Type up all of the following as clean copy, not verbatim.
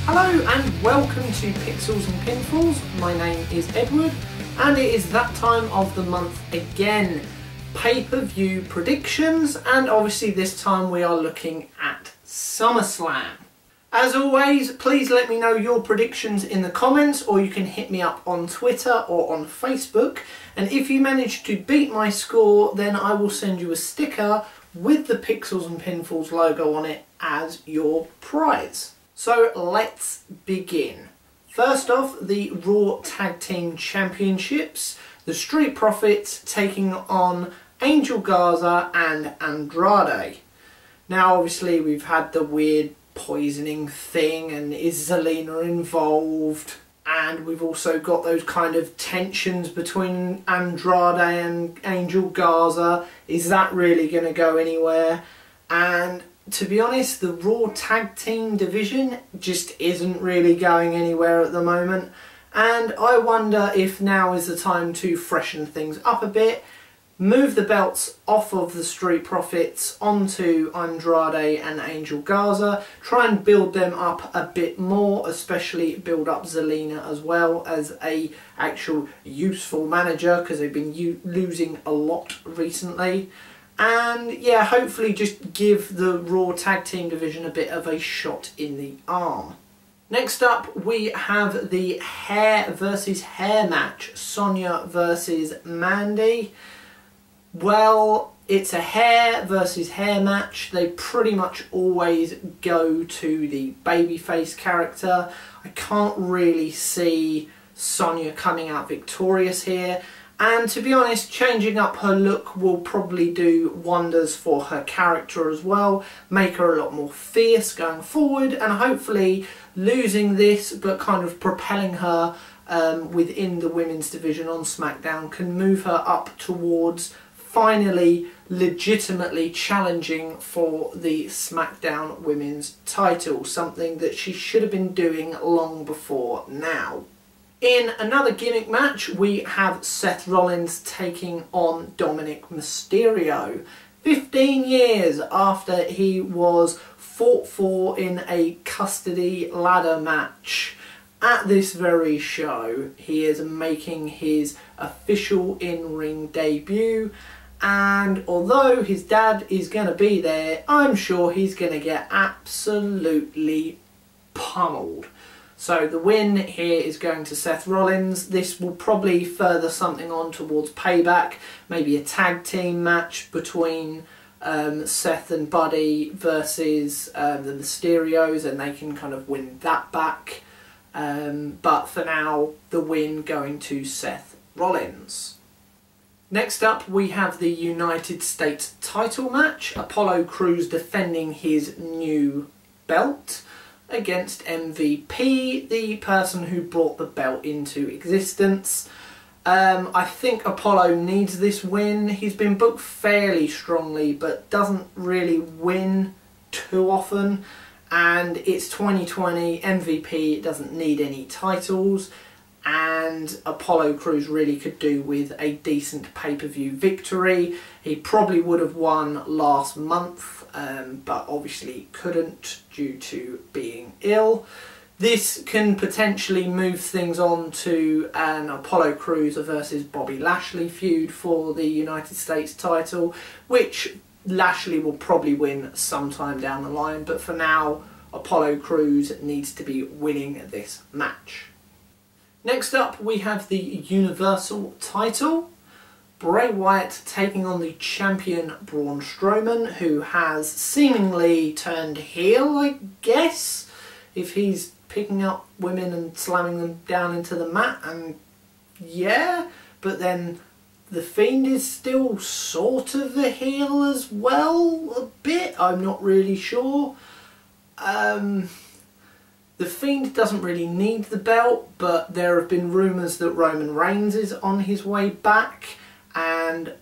Hello and welcome to Pixels and Pinfalls. My name is Edward and it is that time of the month again. Pay-per-view predictions, and obviously this time we are looking at Summerslam. As always, please let me know your predictions in the comments, or you can hit me up on Twitter or on Facebook, and if you manage to beat my score then I will send you a sticker with the Pixels and Pinfalls logo on it as your prize. So let's begin. First off, the Raw Tag Team Championships. The Street Profits taking on Angel Garza and Andrade. Now obviously we've had the weird poisoning thing, and is Zelina involved? And we've also got those kind of tensions between Andrade and Angel Garza. Is that really going to go anywhere? And to be honest, the Raw Tag Team division just isn't really going anywhere at the moment. And I wonder if now is the time to freshen things up a bit, move the belts off of the Street Profits onto Andrade and Angel Garza, try and build them up a bit more, especially build up Zelina as well as a actual useful manager, because they've been losing a lot recently. And yeah, hopefully just give the Raw Tag Team division a bit of a shot in the arm. Next up we have the hair versus hair match, Sonya versus Mandy. Well, it's a hair versus hair match. They pretty much always go to the babyface character. I can't really see Sonya coming out victorious here. And to be honest, changing up her look will probably do wonders for her character as well. Make her a lot more fierce going forward, and hopefully losing this but kind of propelling her within the women's division on SmackDown can move her up towards finally legitimately challenging for the SmackDown Women's title, something that she should have been doing long before now. In another gimmick match, we have Seth Rollins taking on Dominik Mysterio. 15 years after he was fought for in a custody ladder match. At this very show, he is making his official in-ring debut. And although his dad is going to be there, I'm sure he's going to get absolutely pummeled. So the win here is going to Seth Rollins. This will probably further something on towards Payback. Maybe a tag team match between Seth and Buddy versus the Mysterios, and they can kind of win that back. But for now, the win going to Seth Rollins. Next up we have the United States title match. Apollo Crews defending his new belt against MVP, the person who brought the belt into existence. I think Apollo needs this win. He's been booked fairly strongly but doesn't really win too often, and it's 2020, MVP doesn't need any titles, and Apollo Crews really could do with a decent pay-per-view victory. He probably would have won last month, but obviously couldn't due to being ill. This can potentially move things on to an Apollo Crews versus Bobby Lashley feud for the United States title, which Lashley will probably win sometime down the line, but for now Apollo Crews needs to be winning this match. Next up we have the Universal title. Bray Wyatt taking on the champion Braun Strowman, who has seemingly turned heel, I guess, if he's picking up women and slamming them down into the mat, and yeah, but then the Fiend is still sort of a heel as well, a bit, I'm not really sure. The Fiend doesn't really need the belt, but there have been rumours that Roman Reigns is on his way back, and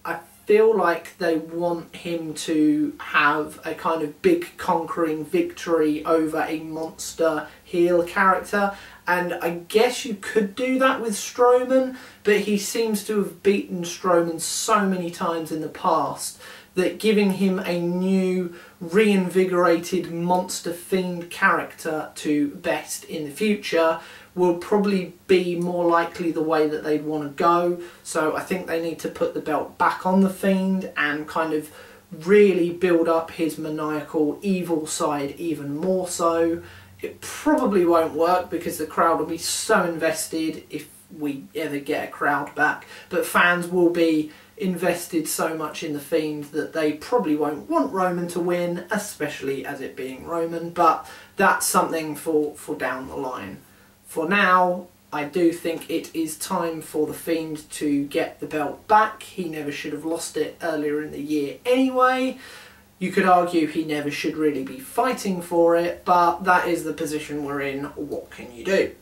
I feel like they want him to have a kind of big conquering victory over a monster heel character, And I guess you could do that with Strowman, but he seems to have beaten Strowman so many times in the past that giving him a new, reinvigorated monster fiend character to best in the future will probably be more likely the way that they'd want to go. So I think they need to put the belt back on the Fiend and kind of really build up his maniacal evil side even more so. It probably won't work because the crowd will be so invested if we ever get a crowd back, but fans will be invested so much in the Fiend that they probably won't want Roman to win, especially as it being Roman, but that's something for down the line. For now, I do think it is time for the Fiend to get the belt back. He never should have lost it earlier in the year anyway. You could argue he never should really be fighting for it, but that is the position we're in. What can you do?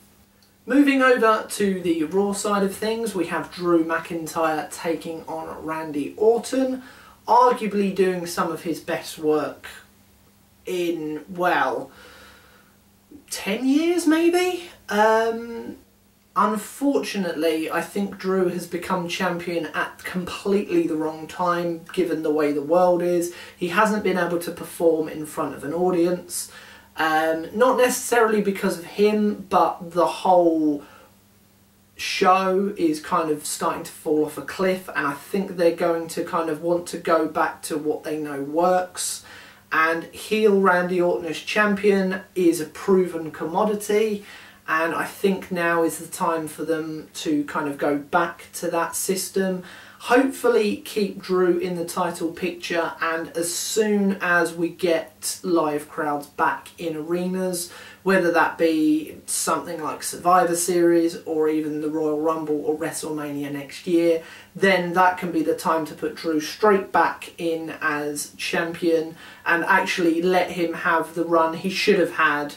Moving over to the Raw side of things, we have Drew McIntyre taking on Randy Orton, arguably doing some of his best work in, well, 10 years maybe? Unfortunately, I think Drew has become champion at completely the wrong time, given the way the world is. He hasn't been able to perform in front of an audience. Not necessarily because of him, but the whole show is kind of starting to fall off a cliff, and I think they're going to kind of want to go back to what they know works. And heel Randy Orton as champion is a proven commodity, and I think now is the time for them to kind of go back to that system. Hopefully keep Drew in the title picture, and as soon as we get live crowds back in arenas, whether that be something like Survivor Series or even the Royal Rumble or WrestleMania next year, then that can be the time to put Drew straight back in as champion and actually let him have the run he should have had,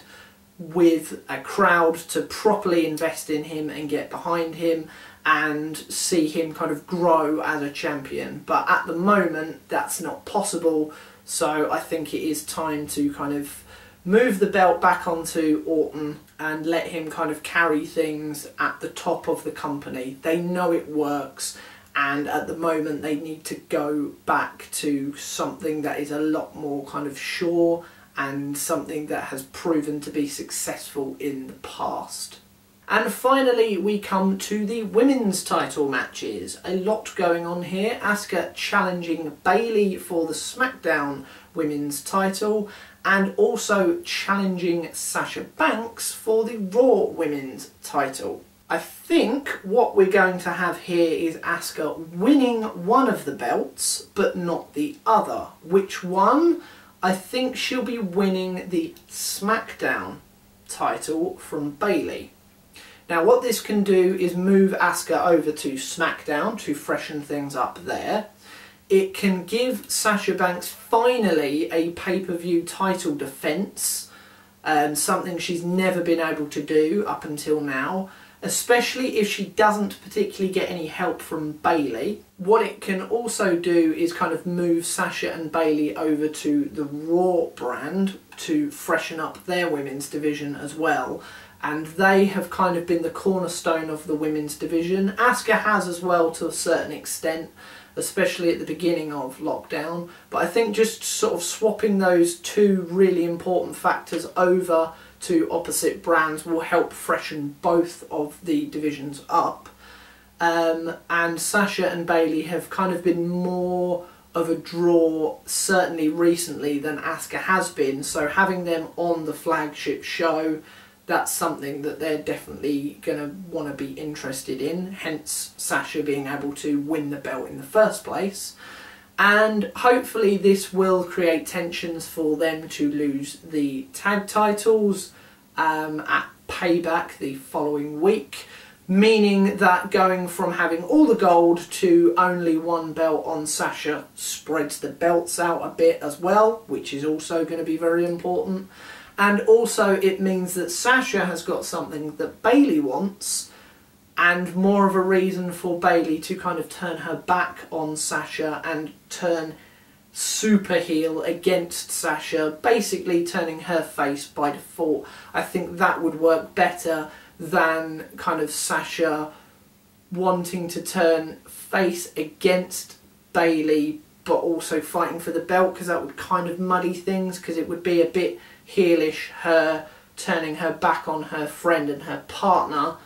with a crowd to properly invest in him and get behind him and see him kind of grow as a champion. But at the moment that's not possible, so I think it is time to kind of move the belt back onto Orton and let him kind of carry things at the top of the company. They know it works, and at the moment they need to go back to something that is a lot more kind of sure and something that has proven to be successful in the past. And finally we come to the women's title matches. A lot going on here. Asuka challenging Bayley for the SmackDown women's title, and also challenging Sasha Banks for the Raw women's title. I think what we're going to have here is Asuka winning one of the belts but not the other. Which one? I think she'll be winning the SmackDown title from Bayley. Now what this can do is move Asuka over to SmackDown to freshen things up there. It can give Sasha Banks finally a pay-per-view title defence, something she's never been able to do up until now, especially if she doesn't particularly get any help from Bayley. What it can also do is kind of move Sasha and Bayley over to the Raw brand to freshen up their women's division as well. And they have kind of been the cornerstone of the women's division. Asuka has as well to a certain extent, especially at the beginning of lockdown. But I think just sort of swapping those two really important factors over to opposite brands will help freshen both of the divisions up. And Sasha and Bayley have kind of been more of a draw, certainly recently, than Asuka has been. So having them on the flagship show, that's something that they're definitely going to want to be interested in, hence Sasha being able to win the belt in the first place. And hopefully this will create tensions for them to lose the tag titles at Payback the following week, meaning that going from having all the gold to only one belt on Sasha spreads the belts out a bit as well, which is also going to be very important. And also it means that Sasha has got something that Bayley wants, and more of a reason for Bayley to kind of turn her back on Sasha and turn super heel against Sasha, basically turning her face by default. I think that would work better than kind of Sasha wanting to turn face against Bayley but also fighting for the belt, because that would kind of muddy things, because it would be a bit heelish, her turning her back on her friend and her partner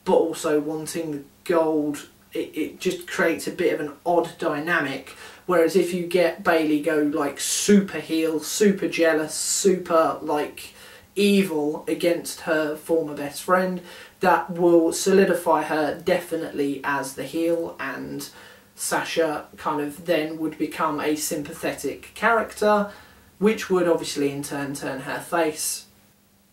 but also wanting the gold. It just creates a bit of an odd dynamic. Whereas if you get Bayley go like super heel, super jealous, super like evil against her former best friend, that will solidify her definitely as the heel, and Sasha kind of then would become a sympathetic character, which would obviously in turn turn her face.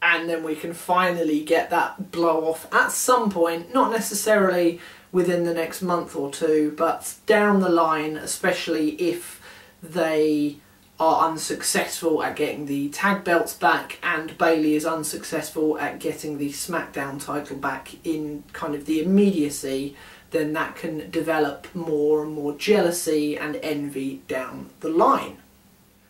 And then we can finally get that blow off at some point, not necessarily within the next month or two, but down the line, especially if they are unsuccessful at getting the tag belts back and Bayley is unsuccessful at getting the SmackDown title back in kind of the immediacy, then that can develop more and more jealousy and envy down the line.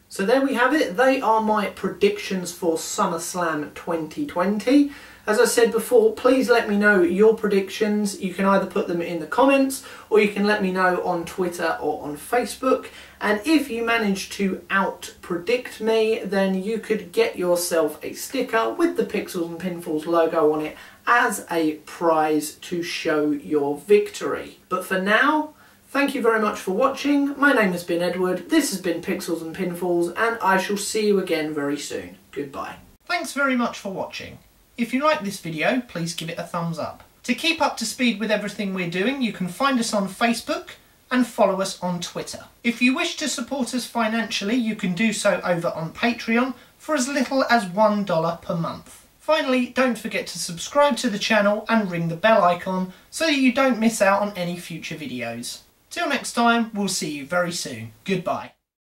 So there we have it. They are my predictions for SummerSlam 2020. As I said before, please let me know your predictions. You can either put them in the comments or you can let me know on Twitter or on Facebook. And if you manage to out-predict me, then you could get yourself a sticker with the Pixels and Pinfalls logo on it as a prize to show your victory. But for now, thank you very much for watching. My name has been Edward, this has been Pixels and Pinfalls, and I shall see you again very soon. Goodbye. Thanks very much for watching. If you like this video, please give it a thumbs up. To keep up to speed with everything we're doing, you can find us on Facebook and follow us on Twitter. If you wish to support us financially, you can do so over on Patreon for as little as $1 per month. Finally, don't forget to subscribe to the channel and ring the bell icon so that you don't miss out on any future videos. Till next time, we'll see you very soon. Goodbye.